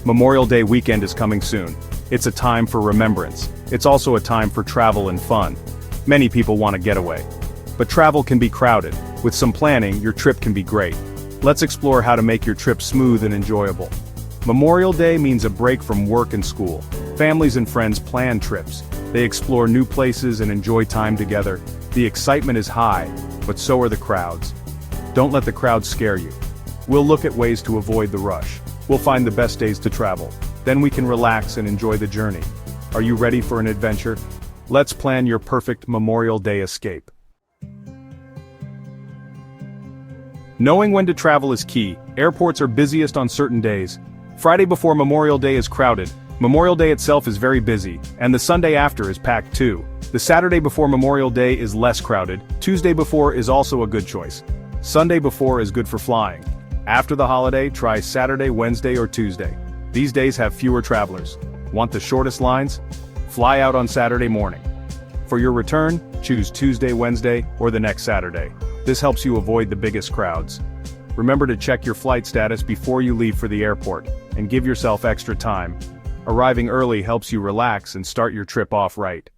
Memorial Day weekend is coming soon. It's a time for remembrance. It's also a time for travel and fun. Many people want a getaway. But travel can be crowded. With some planning, your trip can be great. Let's explore how to make your trip smooth and enjoyable. Memorial Day means a break from work and school. Families and friends plan trips. They explore new places and enjoy time together. The excitement is high, but so are the crowds. Don't let the crowds scare you. We'll look at ways to avoid the rush. We'll find the best days to travel. Then we can relax and enjoy the journey. Are you ready for an adventure? Let's plan your perfect Memorial Day escape. Knowing when to travel is key. Airports are busiest on certain days. Friday before Memorial Day is crowded. Memorial Day itself is very busy, and the Sunday after is packed too. The Saturday before Memorial Day is less crowded. Tuesday before is also a good choice. Sunday before is good for flying. After the holiday, try Saturday, Wednesday, or Tuesday. These days have fewer travelers. Want the shortest lines? Fly out on Saturday morning. For your return, choose Tuesday, Wednesday, or the next Saturday. This helps you avoid the biggest crowds. Remember to check your flight status before you leave for the airport, and give yourself extra time. Arriving early helps you relax and start your trip off right.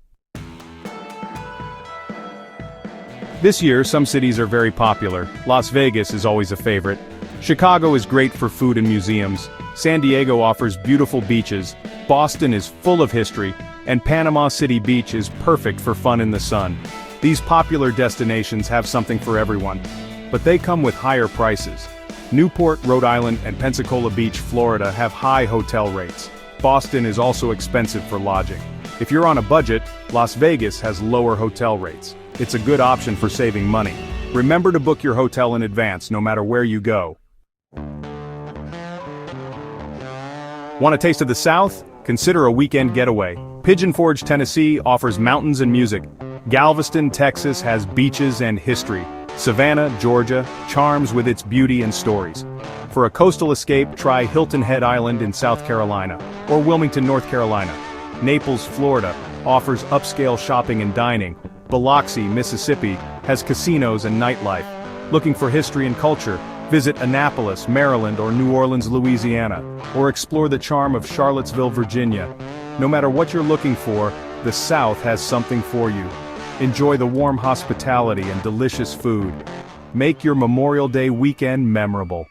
This year, some cities are very popular. Las Vegas is always a favorite. Chicago is great for food and museums. San Diego offers beautiful beaches. Boston is full of history. And Panama City Beach is perfect for fun in the sun. These popular destinations have something for everyone. But they come with higher prices. Newport, Rhode Island, and Pensacola Beach, Florida have high hotel rates. Boston is also expensive for lodging. If you're on a budget, Las Vegas has lower hotel rates. It's a good option for saving money. Remember to book your hotel in advance no matter where you go. Want a taste of the South? Consider a weekend getaway. Pigeon Forge, Tennessee offers mountains and music. Galveston, Texas has beaches and history. Savannah, Georgia, charms with its beauty and stories. For a coastal escape, try Hilton Head Island in South Carolina, or Wilmington, North Carolina. Naples, Florida, offers upscale shopping and dining. Biloxi, Mississippi, has casinos and nightlife. Looking for history and culture? Visit Annapolis, Maryland, or New Orleans, Louisiana, or explore the charm of Charlottesville, Virginia. No matter what you're looking for, the South has something for you. Enjoy the warm hospitality and delicious food. Make your Memorial Day weekend memorable.